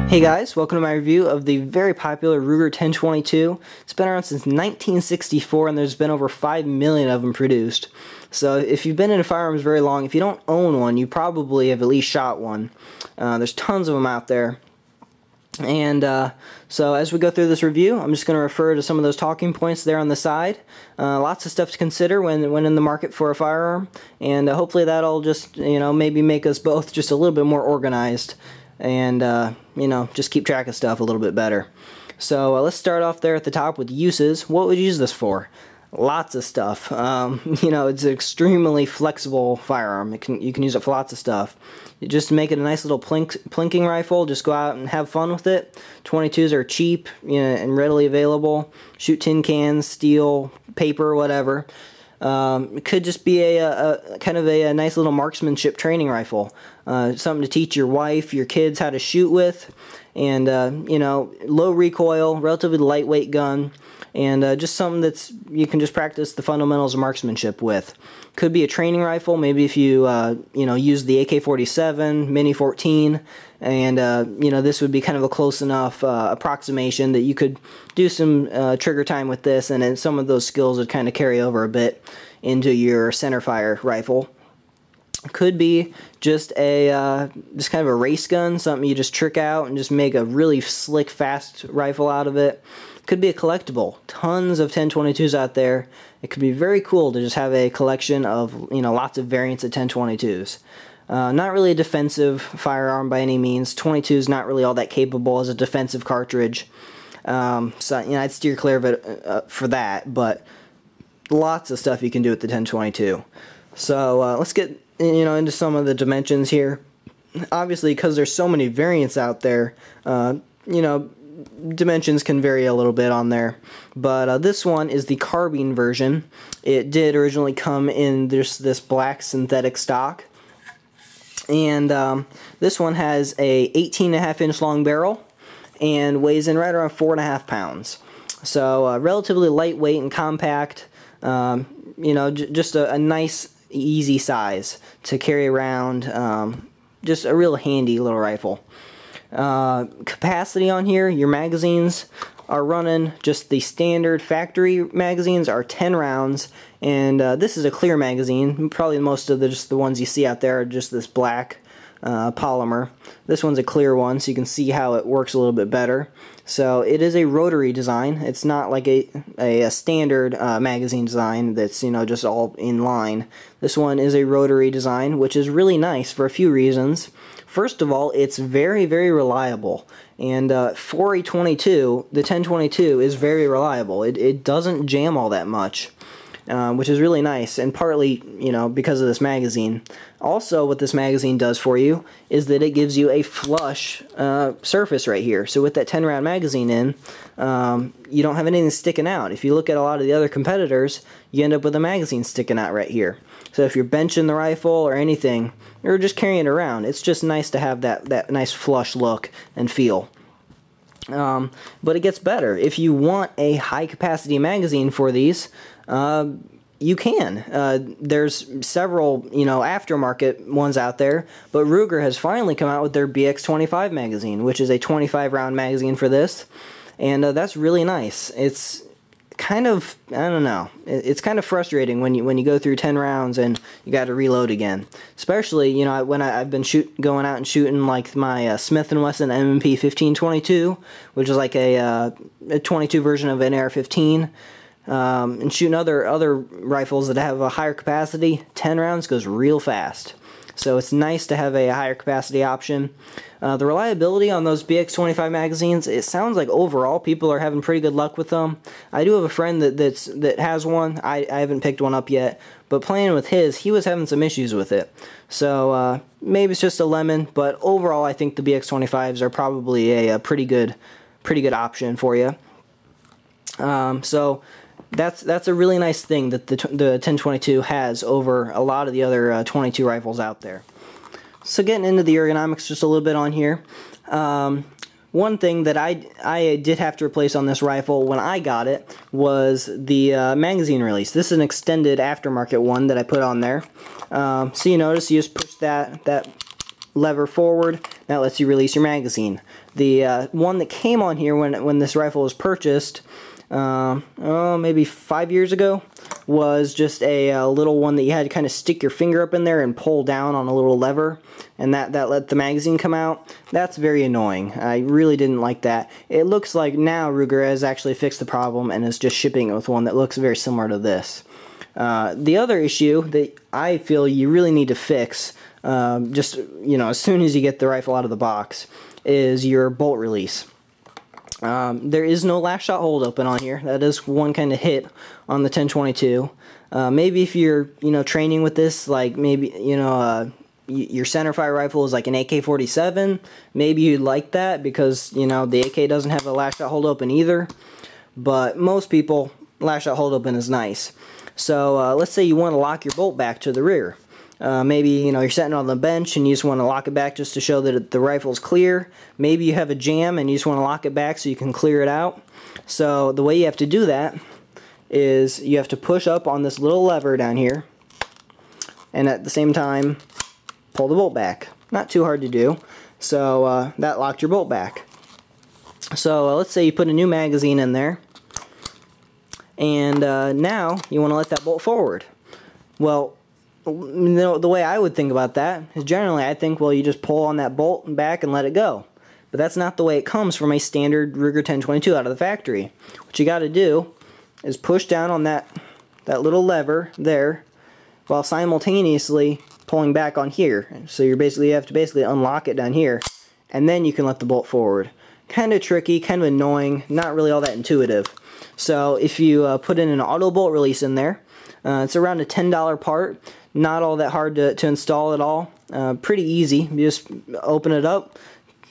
Hey guys, welcome to my review of the very popular Ruger 1022. It's been around since 1964 and there's been over 5 million of them produced. So if you've been into firearms very long, if you don't own one, you probably have at least shot one. There's tons of them out there. And so as we go through this review, I'm just going to refer to some of those talking points there on the side. Lots of stuff to consider when in the market for a firearm, and hopefully that'll just, maybe make us both just a little bit more organized and, just keep track of stuff a little bit better. So let's start off there at the top with uses. What would you use this for? Lots of stuff. It's an extremely flexible firearm. You can use it for lots of stuff. Just make it a nice little plinking rifle. Just go out and have fun with it. 22s are cheap, and readily available. Shoot tin cans, steel, paper, whatever. It could just be a kind of a nice little marksmanship training rifle. Something to teach your wife, your kids how to shoot with. And, low recoil, relatively lightweight gun. And just something that's you can just practice the fundamentals of marksmanship with. Could be a training rifle, maybe if you use the AK-47, Mini 14, and this would be kind of a close enough approximation that you could do some trigger time with this, and then some of those skills would kind of carry over a bit into your centerfire rifle. Could be just kind of a race gun, something you just trick out and just make a really slick, fast rifle out of it. Could be a collectible. Tons of 1022s out there. It could be very cool to just have a collection of lots of variants of 1022s. Not really a defensive firearm by any means. 22 is not really all that capable as a defensive cartridge. So I'd steer clear of it for that. But lots of stuff you can do with the 1022. So let's get into some of the dimensions here. Obviously, because there's so many variants out there, dimensions can vary a little bit on there, but this one is the carbine version. It did originally come in this black synthetic stock, and this one has a 18.5-inch long barrel and weighs in right around 4.5 pounds. So relatively lightweight and compact. Just a nice, easy size to carry around. Just a real handy little rifle. Capacity on here, your magazines are running just the standard factory magazines are 10 rounds, and this is a clear magazine. Probably most of the ones you see out there are just this black polymer. This one's a clear one, so you can see how it works a little bit better. So it is a rotary design. It's not like a standard magazine design that's just all in line. This one is a rotary design, which is really nice for a few reasons. First of all, it's very, very reliable, and for a 22, the 1022 is very reliable. It doesn't jam all that much, which is really nice, and partly, because of this magazine. Also, what this magazine does for you is that it gives you a flush surface right here. So with that 10-round magazine in, you don't have anything sticking out. If you look at a lot of the other competitors, you end up with a magazine sticking out right here. So if you're benching the rifle or anything, or just carrying it around, it's just nice to have that nice flush look and feel. But it gets better. If you want a high-capacity magazine for these, you can. There's several, aftermarket ones out there, but Ruger has finally come out with their BX25 magazine, which is a 25-round magazine for this, and that's really nice. It's kind of, I don't know, it's kind of frustrating when you go through 10 rounds and you got to reload again. Especially, when I've been going out and shooting like my Smith & Wesson M&P 1522, which is like a 22 version of an AR-15. And shooting other rifles that have a higher capacity, 10 rounds goes real fast. So it's nice to have a higher capacity option. The reliability on those BX25 magazines, it sounds like overall people are having pretty good luck with them. I do have a friend that has one. I haven't picked one up yet, but playing with his, he was having some issues with it. So maybe it's just a lemon, but overall I think the BX25s are probably a pretty good option for you. So that's a really nice thing that the 1022 has over a lot of the other 22 rifles out there. So getting into the ergonomics just a little bit on here. One thing that I did have to replace on this rifle when I got it was the magazine release. This is an extended aftermarket one that I put on there. So you notice you just push that lever forward. That lets you release your magazine. The one that came on here when this rifle was purchased, maybe 5 years ago, was just a little one that you had to kind of stick your finger up in there and pull down on a little lever, and that let the magazine come out. That's very annoying. I really didn't like that. It looks like now Ruger has actually fixed the problem and is just shipping it with one that looks very similar to this. The other issue that I feel you really need to fix, just, you know, as soon as you get the rifle out of the box, is your bolt release. There is no last shot hold open on here. That is one kind of hit on the 1022. Maybe if you're, you know, training with this, like maybe, you know, your centerfire rifle is like an AK-47, maybe you'd like that because, you know, the AK doesn't have a last shot hold open either. But most people, last shot hold open is nice. So let's say you want to lock your bolt back to the rear. Maybe, you know, you're sitting on the bench and you just want to lock it back just to show that the rifle's clear. Maybe you have a jam and you just want to lock it back so you can clear it out. So the way you have to do that is you have to push up on this little lever down here and at the same time pull the bolt back. Not too hard to do. So that locked your bolt back. So let's say you put a new magazine in there, and now you want to let that bolt forward. Well, you know, the way I would think about that is generally I think, well, you just pull on that bolt and back and let it go. But that's not the way it comes from a standard Ruger 1022 out of the factory. What you got to do is push down on that little lever there while simultaneously pulling back on here. So you have to basically unlock it down here, and then you can let the bolt forward. Kind of tricky, kind of annoying, not really all that intuitive. So if you put in an auto bolt release in there, it's around a $10 part. Not all that hard to install at all. Pretty easy. You just open it up,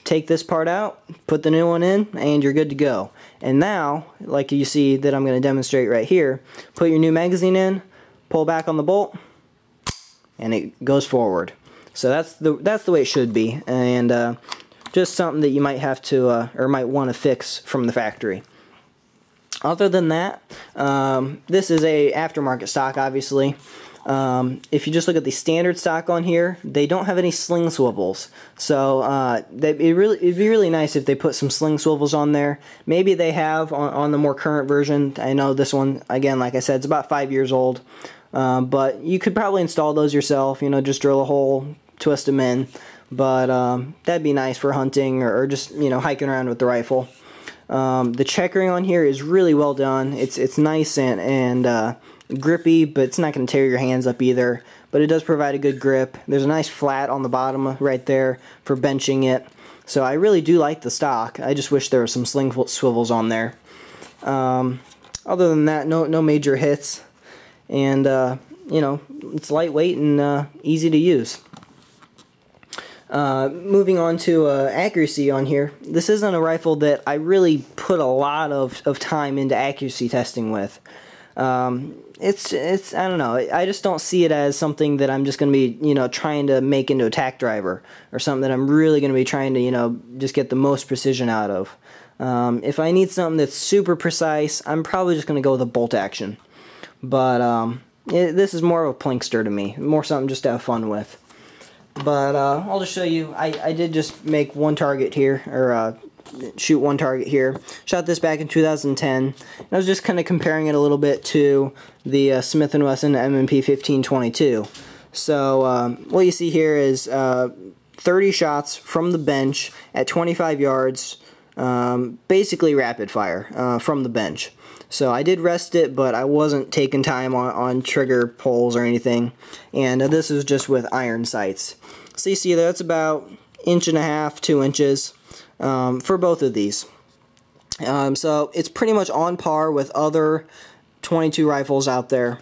take this part out, put the new one in, and you're good to go. And now, like you see that I'm going to demonstrate right here, put your new magazine in, pull back on the bolt, and it goes forward. So that's the way it should be, and just something that you might have to or might want to fix from the factory. Other than that, this is a aftermarket stock, obviously. If you just look at the standard stock on here, they don't have any sling swivels. So it'd be really nice if they put some sling swivels on there. Maybe they have on the more current version. I know this one, again, like I said, it's about 5 years old. But you could probably install those yourself, you know, just drill a hole, twist them in. But that'd be nice for hunting or just, you know, hiking around with the rifle. The checkering on here is really well done. It's nice and grippy, but it's not going to tear your hands up either. But it does provide a good grip. There's a nice flat on the bottom right there for benching it. So I really do like the stock. I just wish there were some sling swivels on there. Other than that, no major hits. And, you know, it's lightweight and easy to use. Moving on to accuracy on here, this isn't a rifle that I really put a lot of time into accuracy testing with. It's I don't know, I just don't see it as something that I'm just going to be, you know, trying to make into a tack driver, or something that I'm really going to be trying to, you know, just get the most precision out of. If I need something that's super precise, I'm probably just going to go with a bolt action. But this is more of a plinkster to me, more something just to have fun with. But I'll just show you, I did just make one target here, or shoot one target here. Shot this back in 2010. And I was just kind of comparing it a little bit to the Smith & Wesson M&P 1522. So what you see here is 30 shots from the bench at 25 yards, basically rapid fire from the bench. So I did rest it, but I wasn't taking time on trigger pulls or anything. And this is just with iron sights. So you see that's about 1.5 to 2 inches for both of these. So it's pretty much on par with other 22 rifles out there,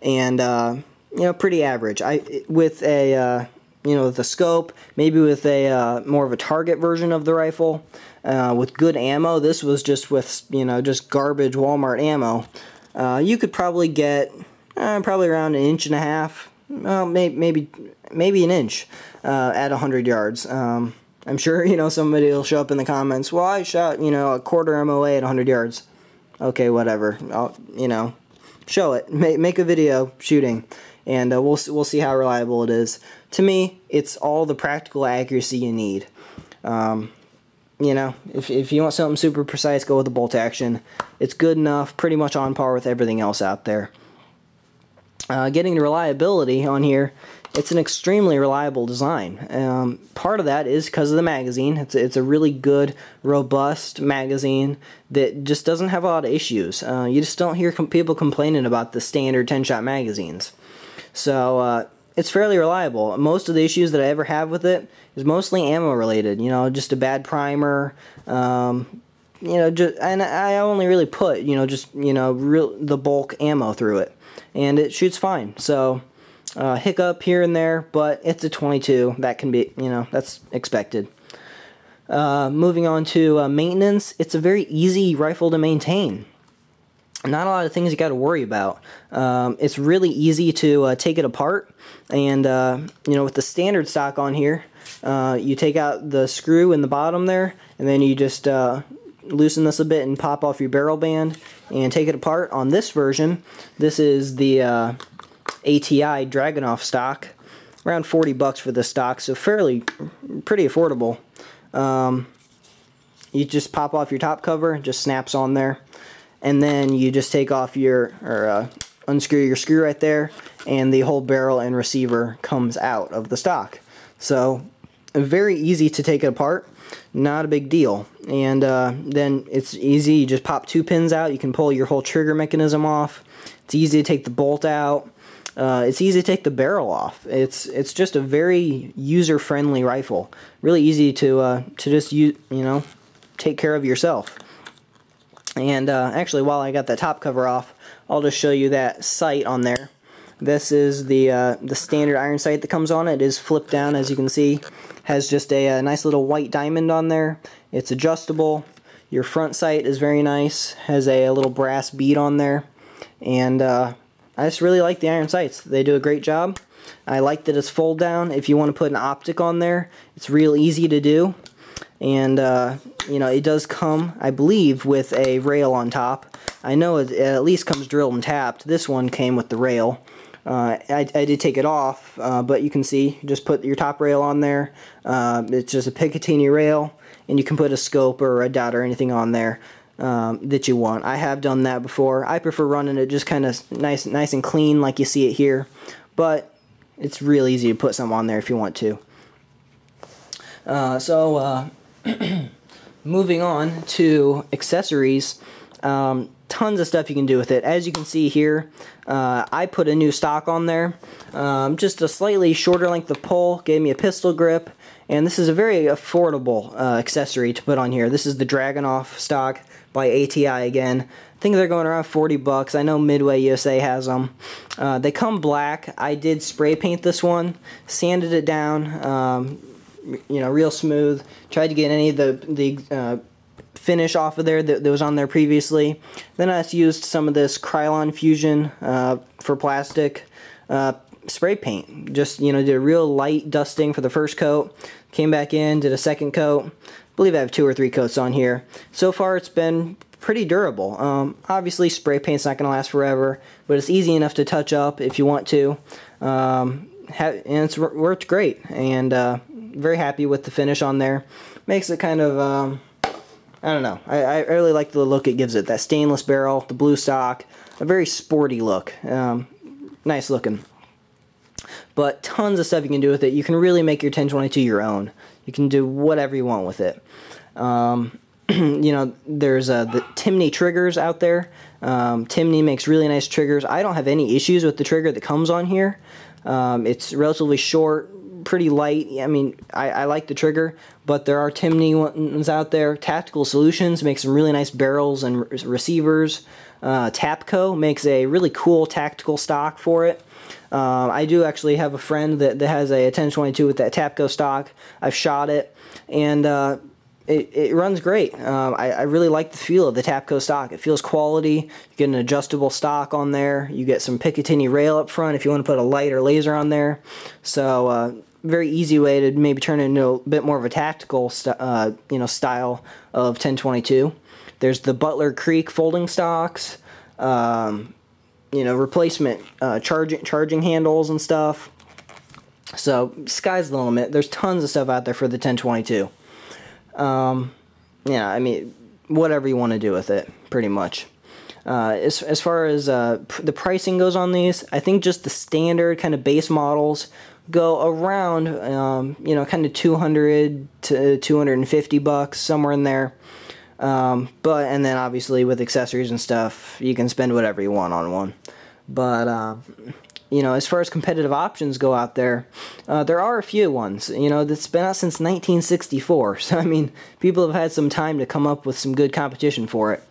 and you know, pretty average. With a you know, with a scope, maybe with a more of a target version of the rifle, with good ammo. This was just with, you know, just garbage Walmart ammo. You could probably get probably around 1.5 inches, maybe an inch at 100 yards. I'm sure, you know, somebody will show up in the comments, well, I shot, you know, a quarter MOA at 100 yards. Okay, whatever. You know, show it. Make a video shooting. and we'll see how reliable it is. To me, it's all the practical accuracy you need. You know, if you want something super precise, go with the bolt action. It's good enough, pretty much on par with everything else out there. Getting the reliability on here, it's an extremely reliable design. Part of that is because of the magazine. It's a really good, robust magazine that just doesn't have a lot of issues. You just don't hear people complaining about the standard 10-shot magazines. So it's fairly reliable. Most of the issues that I ever have with it is mostly ammo related. You know, just a bad primer. You know, and I only really put, you know, just, you know, the bulk ammo through it, and it shoots fine. So hiccup here and there, but it's a 22. That can be, you know, that's expected. Moving on to maintenance, it's a very easy rifle to maintain. Not a lot of things you got to worry about. It's really easy to take it apart, and you know, with the standard stock on here, you take out the screw in the bottom there, and then you just loosen this a bit and pop off your barrel band and take it apart. On this version, this is the ATI Dragunov stock, around 40 bucks for this stock, so pretty affordable. You just pop off your top cover, it just snaps on there, and then you just take off unscrew your screw right there, and the whole barrel and receiver comes out of the stock. So very easy to take it apart, not a big deal. And then it's easy, you just pop 2 pins out, you can pull your whole trigger mechanism off. It's easy to take the bolt out. It's easy to take the barrel off. It's just a very user-friendly rifle. Really easy to just you know, take care of yourself. And actually, while I got that top cover off, I'll just show you that sight on there. This is the standard iron sight that comes on it. It is flipped down, as you can see. Has just a nice little white diamond on there. It's adjustable. Your front sight is very nice. Has a little brass bead on there. And I just really like the iron sights. They do a great job. I like that it's fold down. If you want to put an optic on there, it's real easy to do. And you know, it does come, I believe, with a rail on top. I know it at least comes drilled and tapped. This one came with the rail. I did take it off, but you can see, just put your top rail on there. It's just a Picatinny rail, and you can put a scope or a dot or anything on there that you want. I have done that before. I prefer running it just kind of nice and clean like you see it here, but it's real easy to put some on there if you want to. Moving on to accessories, tons of stuff you can do with it. As you can see here, I put a new stock on there, just a slightly shorter length of pull, gave me a pistol grip, and this is a very affordable accessory to put on here. This is the Dragunov stock by ATI again. I think they're going around 40 bucks. I know Midway USA has them. They come black. I did spray paint this one, sanded it down, you know, real smooth. Tried to get any of the finish off of there that was on there previously. Then I just used some of this Krylon Fusion for plastic spray paint. Just, you know, did a real light dusting for the first coat. Came back in, did a second coat. I believe I have 2 or 3 coats on here. So far it's been pretty durable. Obviously spray paint's not going to last forever, but it's easy enough to touch up if you want to. And it's worked great, and very happy with the finish on there. Makes it kind of, I don't know, I really like the look it gives it. That stainless barrel, the blue stock, a very sporty look. Nice looking. But tons of stuff you can do with it. You can really make your 1022 your own. You can do whatever you want with it. You know, there's the Timney triggers out there. Timney makes really nice triggers. I don't have any issues with the trigger that comes on here. It's relatively short, pretty light. I mean, I like the trigger, but there are Timney ones out there. Tactical Solutions makes some really nice barrels and receivers. Tapco makes a really cool tactical stock for it. I do actually have a friend that has a 1022 with that Tapco stock. I've shot it, and it runs great. I really like the feel of the Tapco stock. It feels quality. You get an adjustable stock on there. You get some Picatinny rail up front if you want to put a light or laser on there. So very easy way to maybe turn it into a bit more of a tactical you know, style of 1022. There's the Butler Creek folding stocks. replacement charging handles and stuff. So sky's the limit. There's tons of stuff out there for the 1022. Yeah, I mean, whatever you want to do with it, pretty much. As far as the pricing goes on these, I think just the standard kind of base models go around, kind of 200 to 250 bucks, somewhere in there. And then obviously with accessories and stuff, you can spend whatever you want on one. But, as far as competitive options go out there, there are a few ones, that's been out since 1964. So, I mean, people have had some time to come up with some good competition for it.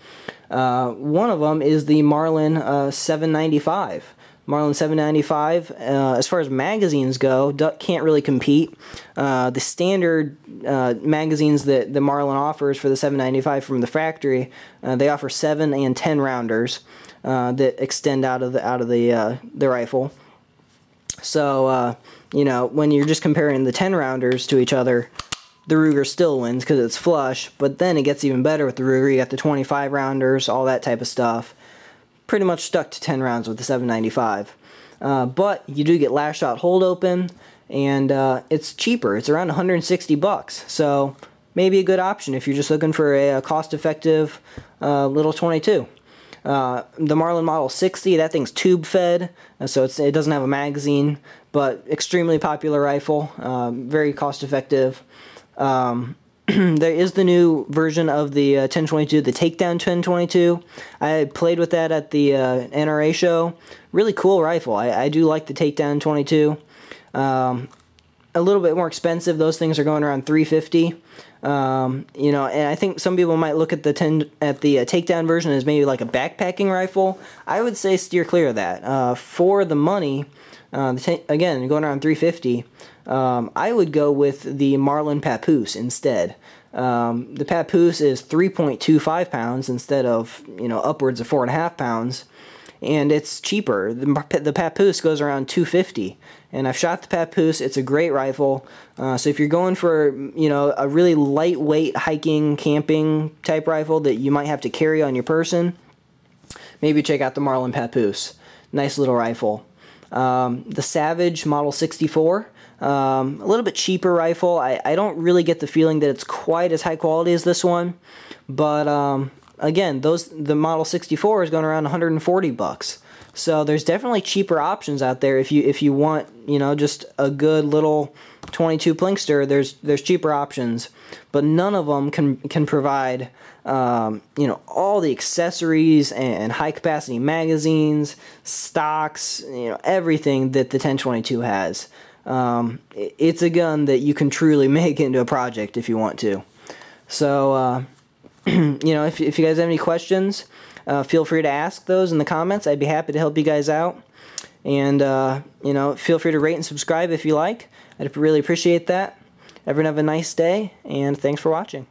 One of them is the Marlin 795. Marlin 795, as far as magazines go, can't really compete. The standard magazines that the Marlin offers for the 795 from the factory, they offer 7 and 10 rounders that extend out of the rifle. So when you're just comparing the 10 rounders to each other, the Ruger still wins because it's flush. But then it gets even better with the Ruger. You got the 25 rounders, all that type of stuff. Pretty much stuck to 10 rounds with the 795. But you do get last shot hold open, and it's cheaper. It's around 160 bucks. So maybe a good option if you're just looking for a cost-effective little 22. The Marlin Model 60, that thing's tube fed, so it doesn't have a magazine, but extremely popular rifle, very cost-effective. There is the new version of the 1022, the Takedown 1022. I played with that at the NRA show. Really cool rifle. I do like the Takedown 22. A little bit more expensive. Those things are going around $350. And I think some people might look at the Takedown version as maybe like a backpacking rifle. I would say steer clear of that. For the money, again, going around $350. I would go with the Marlin Papoose instead. The Papoose is 3.25 pounds instead of, upwards of 4.5 pounds, and it's cheaper. The Papoose goes around $250, and I've shot the Papoose. It's a great rifle. So if you're going for, a really lightweight hiking, camping type rifle that you might have to carry on your person, maybe check out the Marlin Papoose. Nice little rifle. The Savage Model 64. A little bit cheaper rifle. I don't really get the feeling that it's quite as high quality as this one, but again, the Model 64 is going around 140 bucks. So there's definitely cheaper options out there if you want, just a good little 22 Plinkster. There's cheaper options, but none of them can provide all the accessories and high capacity magazines, stocks, everything that the 1022 has. It's a gun that you can truly make into a project if you want to. So, if you guys have any questions, feel free to ask those in the comments. I'd be happy to help you guys out. And, feel free to rate and subscribe if you like. I'd really appreciate that. Everyone have a nice day, and thanks for watching.